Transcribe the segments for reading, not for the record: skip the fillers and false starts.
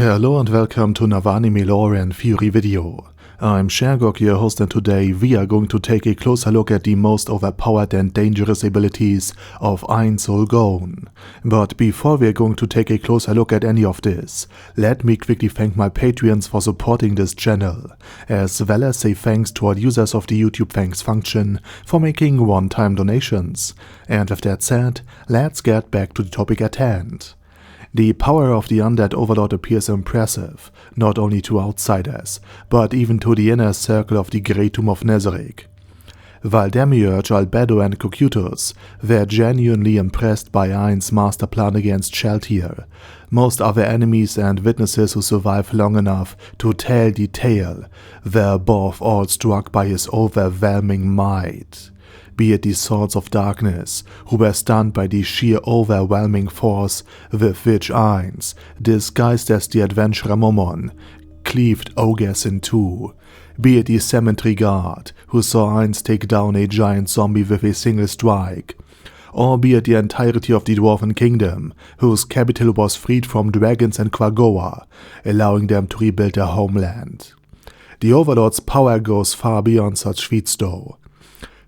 Hello and welcome to Anime Lore and Fury video. I'm Shergok, your host, and today we are going to take a closer look at the most overpowered and dangerous abilities of Undead. But before we're going to take a closer look at any of this, let me quickly thank my Patreons for supporting this channel, as well as say thanks to all users of the YouTube thanks function for making one-time donations. And with that said, let's get back to the topic at hand. The power of the Undead Overlord appears impressive, not only to outsiders, but even to the inner circle of the Great Tomb of Nezarec. While Demiurge, Albedo and Cocytus were genuinely impressed by Ain's master plan against Sheltier, most other enemies and witnesses who survived long enough to tell the tale were above all struck by his overwhelming might. Be it the Swords of Darkness, who were stunned by the sheer overwhelming force with which Ainz, disguised as the adventurer Momon, cleaved ogres in two. Be it the Cemetery Guard, who saw Ainz take down a giant zombie with a single strike. Or be it the entirety of the Dwarven Kingdom, whose capital was freed from dragons and Quagoa, allowing them to rebuild their homeland. The Overlord's power goes far beyond such feats though.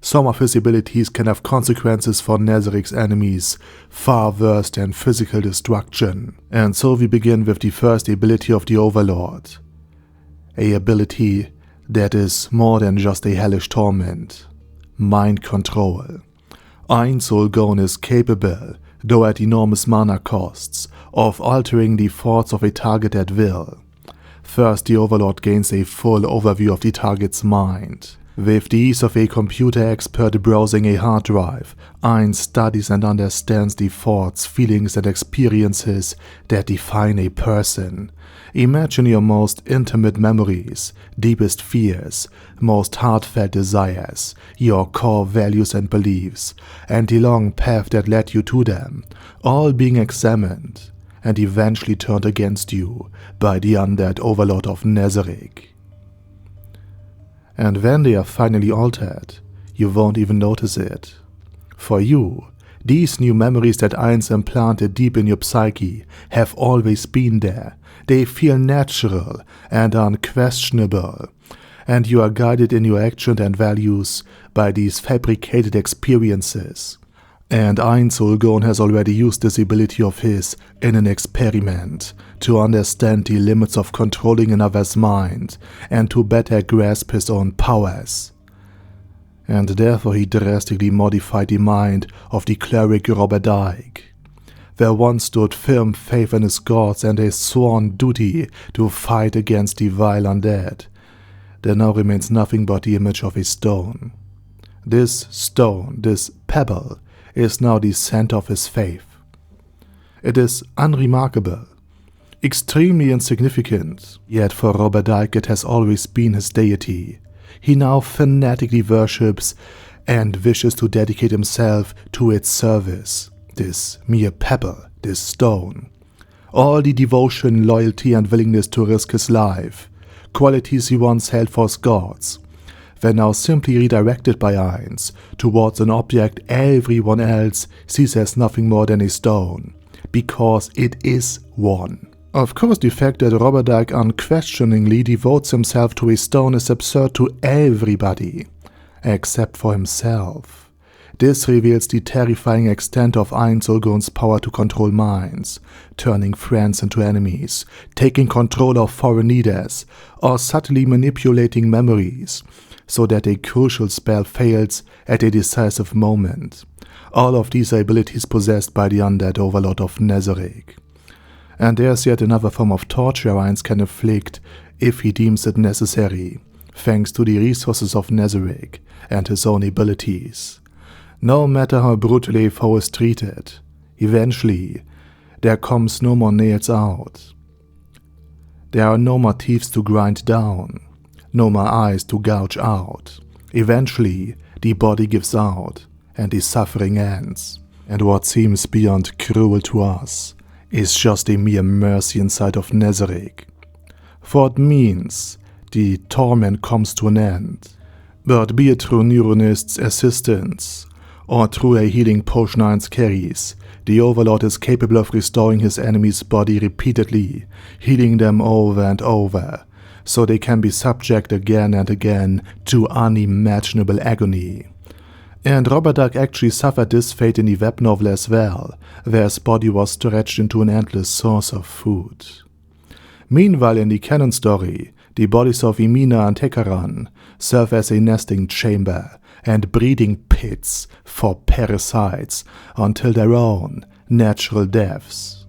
Some of his abilities can have consequences for Nezarec's enemies, far worse than physical destruction. And so we begin with the first ability of the Overlord. A ability that is more than just a hellish torment. Mind control. Undead is capable, though at enormous mana costs, of altering the thoughts of a target at will. First, the Overlord gains a full overview of the target's mind. With the ease of a computer expert browsing a hard drive, Ainz studies and understands the thoughts, feelings and experiences that define a person. Imagine your most intimate memories, deepest fears, most heartfelt desires, your core values and beliefs, and the long path that led you to them, all being examined and eventually turned against you by the Undead Overlord of Nezarec. And when they are finally altered, you won't even notice it. For you, these new memories that Ainz implanted deep in your psyche have always been there. They feel natural and unquestionable, and you are guided in your actions and values by these fabricated experiences. And Undead has already used this ability of his in an experiment to understand the limits of controlling another's mind and to better grasp his own powers. And therefore he drastically modified the mind of the cleric Robert. There once stood firm faith in his gods and a sworn duty to fight against the vile undead. There now remains nothing but the image of a stone. This stone, this pebble, is now the center of his faith. It is unremarkable, extremely insignificant, yet for Robert it has always been his deity. He now fanatically worships and wishes to dedicate himself to its service. This mere pebble, this stone. All the devotion, loyalty and willingness to risk his life, qualities he once held for his gods, were now simply redirected by Ainz towards an object everyone else sees as nothing more than a stone, because it is one. Of course, the fact that Robert unquestioningly devotes himself to a stone is absurd to everybody, except for himself. This reveals the terrifying extent of Undead's power to control minds, turning friends into enemies, taking control of foreign leaders, or subtly manipulating memories, so that a crucial spell fails at a decisive moment. All of these are abilities possessed by the Undead Overlord of Nezarec. And there's yet another form of torture Ainz can inflict if he deems it necessary, thanks to the resources of Nezarec and his own abilities. No matter how brutally a foe is treated, eventually there comes no more nails out. There are no more teeth to grind down. No more eyes to gouge out. Eventually, the body gives out, and the suffering ends. And what seems beyond cruel to us is just a mere mercy inside of Nezarec. For it means the torment comes to an end. But be it through Neuronist's assistance, or through a healing potion Ainz carries, the overlord is capable of restoring his enemy's body repeatedly, healing them over and over, so they can be subject again and again to unimaginable agony. And Robert Duck actually suffered this fate in the web novel as well, where his body was stretched into an endless source of food. Meanwhile, in the canon story, the bodies of Emina and Hecaran serve as a nesting chamber and breeding pits for parasites until their own natural deaths.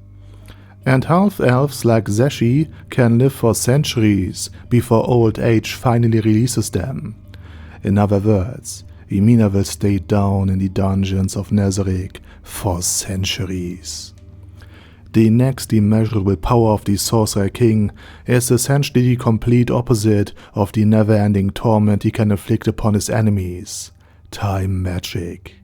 And half-elves like Zeshi can live for centuries before old age finally releases them. In other words, Emina will stay down in the dungeons of Nazarick for centuries. The next immeasurable power of the Sorcerer King is essentially the complete opposite of the never-ending torment he can inflict upon his enemies: time magic.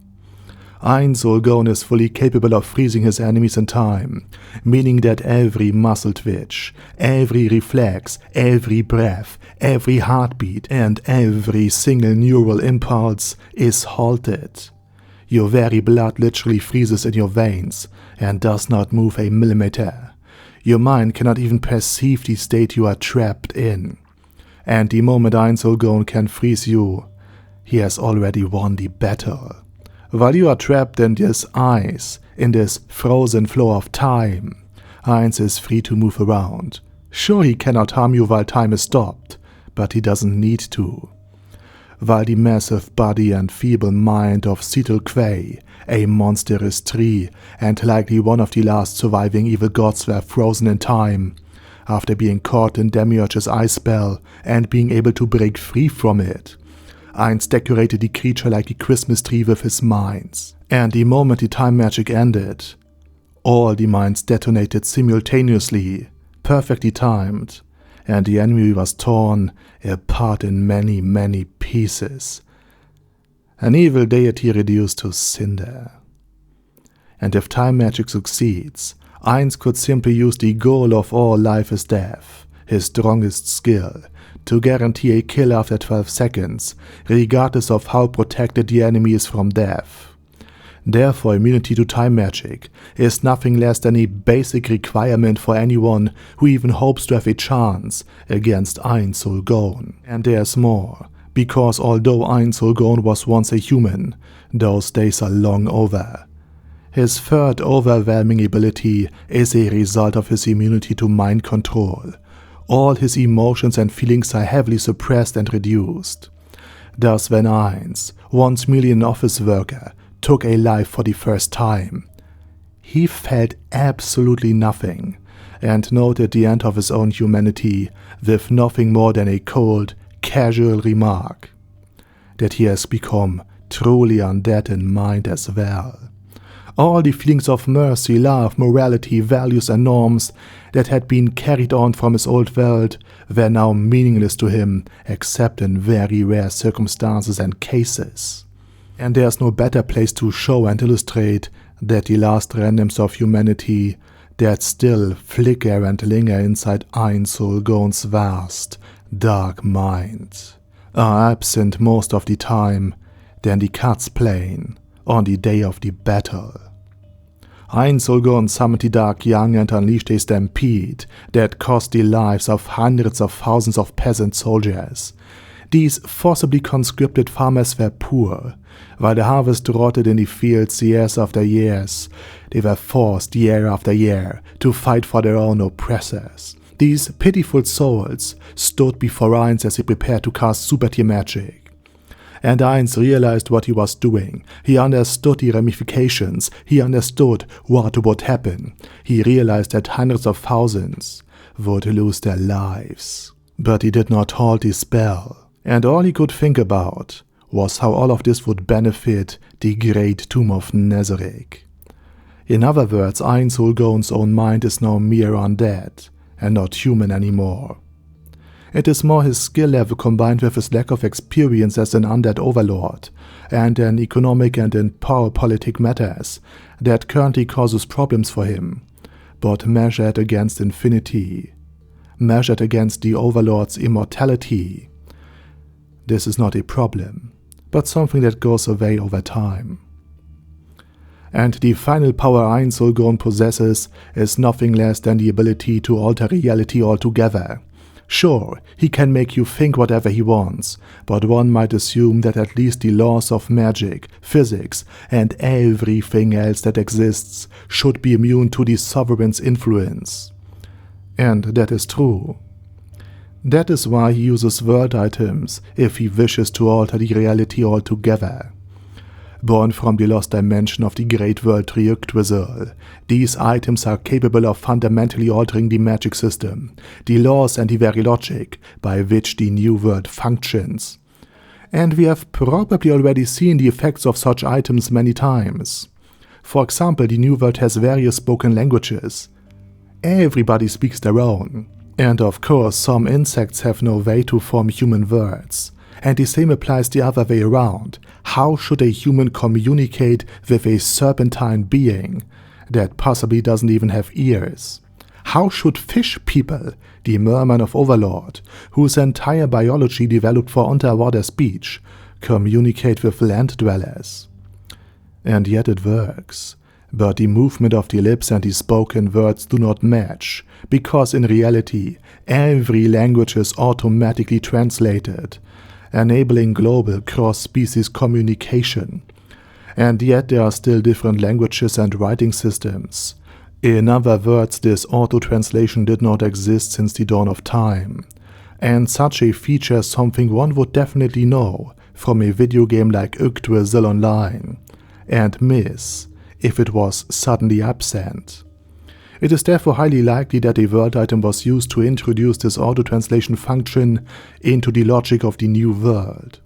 Ein Solgon is fully capable of freezing his enemies in time, meaning that every muscle twitch, every reflex, every breath, every heartbeat, and every single neural impulse is halted. Your very blood literally freezes in your veins and does not move a millimeter. Your mind cannot even perceive the state you are trapped in. And the moment Ein Solgon can freeze you, he has already won the battle. While you are trapped in this ice, in this frozen flow of time, Heinz is free to move around. Sure, he cannot harm you while time is stopped, but he doesn't need to. While the massive body and feeble mind of Cetal Quay, a monstrous tree and likely one of the last surviving evil gods, were frozen in time, after being caught in Demiurge's ice spell and being able to break free from it, Heinz decorated the creature like a Christmas tree with his mines. And the moment the time magic ended, all the mines detonated simultaneously, perfectly timed, and the enemy was torn apart in many, many pieces. An evil deity reduced to cinder. And if time magic succeeds, Heinz could simply use the goal of all life is death, his strongest skill, to guarantee a kill after 12 seconds, regardless of how protected the enemy is from death. Therefore, immunity to time magic is nothing less than a basic requirement for anyone who even hopes to have a chance against Ein Solgon. And there's more, because although Ein Solgon was once a human, those days are long over. His third overwhelming ability is a result of his immunity to mind control. All his emotions and feelings are heavily suppressed and reduced. Thus, when Heinz, once merely an office worker, took a life for the first time, he felt absolutely nothing, and noted the end of his own humanity with nothing more than a cold, casual remark that he has become truly undead in mind as well. All the feelings of mercy, love, morality, values and norms that had been carried on from his old world were now meaningless to him except in very rare circumstances and cases. And there's no better place to show and illustrate that the last remnants of humanity that still flicker and linger inside Ein Solgon's vast, dark mind are absent most of the time than the Cat's Plain on the day of the battle. Ein Solgon summoned the Dark Young and unleashed a stampede that cost the lives of hundreds of thousands of peasant soldiers. These forcibly conscripted farmers were poor. While the harvest rotted in the fields years after years, they were forced year after year to fight for their own oppressors. These pitiful souls stood before Heinz as he prepared to cast super tier magic. And Heinz realized what he was doing. He understood the ramifications. He understood what would happen. He realized that hundreds of thousands would lose their lives. But he did not halt his spell. And all he could think about was how all of this would benefit the great tomb of Nazarick. In other words, Ein Solgon's own mind is now mere undead and not human anymore. It is more his skill level combined with his lack of experience as an undead overlord and in economic and in power politic matters that currently causes problems for him, but measured against infinity, measured against the overlord's immortality, this is not a problem, but something that goes away over time. And the final power Einzelgone possesses is nothing less than the ability to alter reality altogether. Sure, he can make you think whatever he wants, but one might assume that at least the laws of magic, physics, and everything else that exists should be immune to the sovereign's influence. And that is true. That is why he uses world items if he wishes to alter the reality altogether. Born from the lost dimension of the great world Ryuktwisl, these items are capable of fundamentally altering the magic system, the laws and the very logic by which the new world functions. And we have probably already seen the effects of such items many times. For example, the new world has various spoken languages. Everybody speaks their own. And of course, some insects have no way to form human words. And the same applies the other way around. How should a human communicate with a serpentine being that possibly doesn't even have ears? How should fish people, the merman of Overlord, whose entire biology developed for underwater speech, communicate with land dwellers? And yet it works. But the movement of the lips and the spoken words do not match, because in reality, every language is automatically translated, enabling global cross-species communication. And yet there are still different languages and writing systems. In other words, this auto-translation did not exist since the dawn of time. And such a feature is something one would definitely know from a video game like Yggdrasil Online, and miss if it was suddenly absent. It is therefore highly likely that a world item was used to introduce this auto-translation function into the logic of the new world.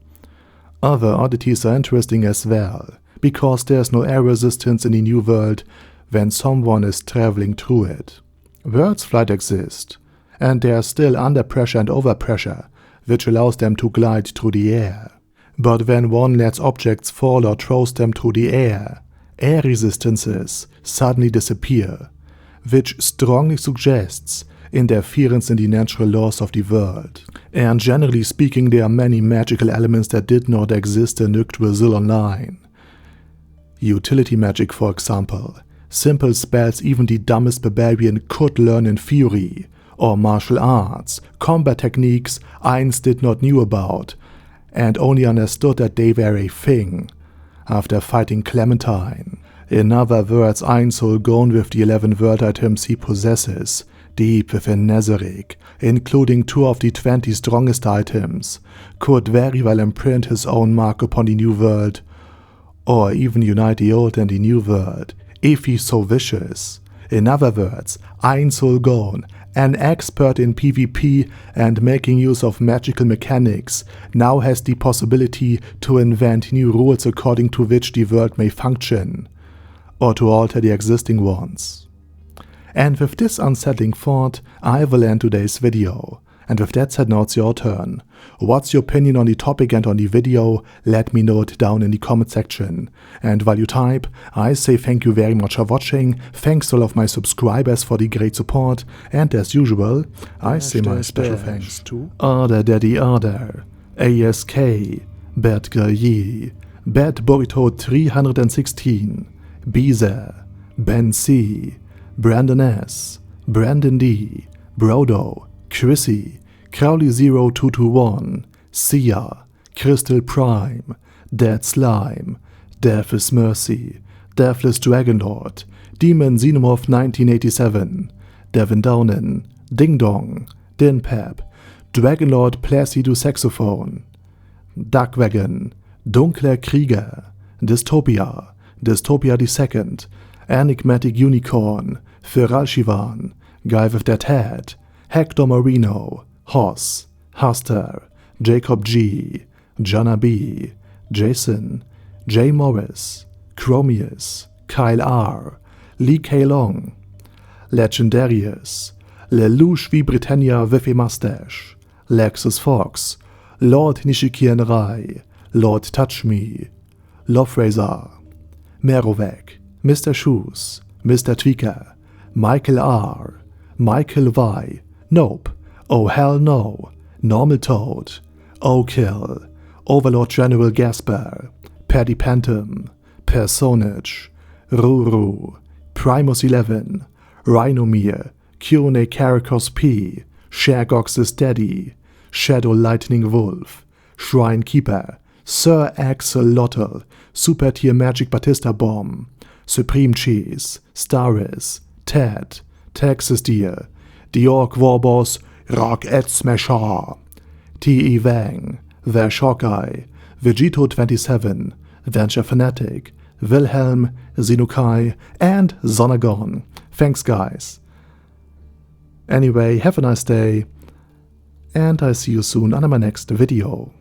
Other oddities are interesting as well, because there is no air resistance in the new world when someone is traveling through it. Birds flight exist, and they are still under pressure and overpressure, which allows them to glide through the air. But when one lets objects fall or throws them through the air resistances suddenly disappear, which strongly suggests interference in the natural laws of the world. And generally speaking, there are many magical elements that did not exist in Yggdrasil Online. Utility magic, for example. Simple spells even the dumbest barbarian could learn in theory, or martial arts, combat techniques Ainz did not knew about, and only understood that they were a thing after fighting Clementine. In other words, Einzelgone with the 11 world items he possesses, deep within Nezarec, including 2 of the 20 strongest items, could very well imprint his own mark upon the new world, or even unite the old and the new world, if he so wishes. In other words, Einzelgone, an expert in PvP and making use of magical mechanics, now has the possibility to invent new rules according to which the world may function, or to alter the existing ones. And with this unsettling thought, I will end today's video. And with that said, now it's your turn. What's your opinion on the topic and on the video? Let me know it down in the comment section. And while you type, I say thank you very much for watching, thanks to all of my subscribers for the great support, and as usual, I say my special thanks to Arder Daddy Arder, ASK, Bad Guy, Bad Burrito 316, Beezer, Ben C, Brandon S, Brandon D, Brodo, Chrissy, Crowley0221, Sia, Crystal Prime, Dead Slime, Death is Mercy, Deathless Dragonlord, Demon Xenomorph 1987, Devin Downen, Ding Dong, Dinpep, Dragonlord Placido Saxophone, Duckwagon, Dunkler Krieger, Dystopia, Dystopia II, Enigmatic Unicorn, Feral Shivan, Guy with That Head, Hector Marino, Hoss, Huster, Jacob G, Jana B, Jason, J. Morris, Chromius, Kyle R, Lee K. Long, Legendarius, Lelouch wie Britannia with a Mustache, Lexus Fox, Lord Nishikian Rai, Lord Touch Me, Loverazor, Merovec, Mr. Shoes, Mr. Tweaker, Michael R, Michael Y, Nope, Oh Hell No, Normal Toad, O'Kill, Overlord General Gasper, Paddy Pantom, Personage, Ruru, Primus11, Rhinomere, Kyone Karakos P, Shergox's Daddy, Shadow Lightning Wolf, Shrine Keeper, Sir Axolotl, Super Tier Magic Batista Bomb, Supreme Cheese, Staris, Ted, Texas Deer, The Orc Warboss, Rock Ed Smasher, T.E. Wang, The Shockeye, Vegito27, Venture Fanatic, Wilhelm, Zinukai, and Zonagon. Thanks, guys. Anyway, have a nice day, and I see you soon on my next video.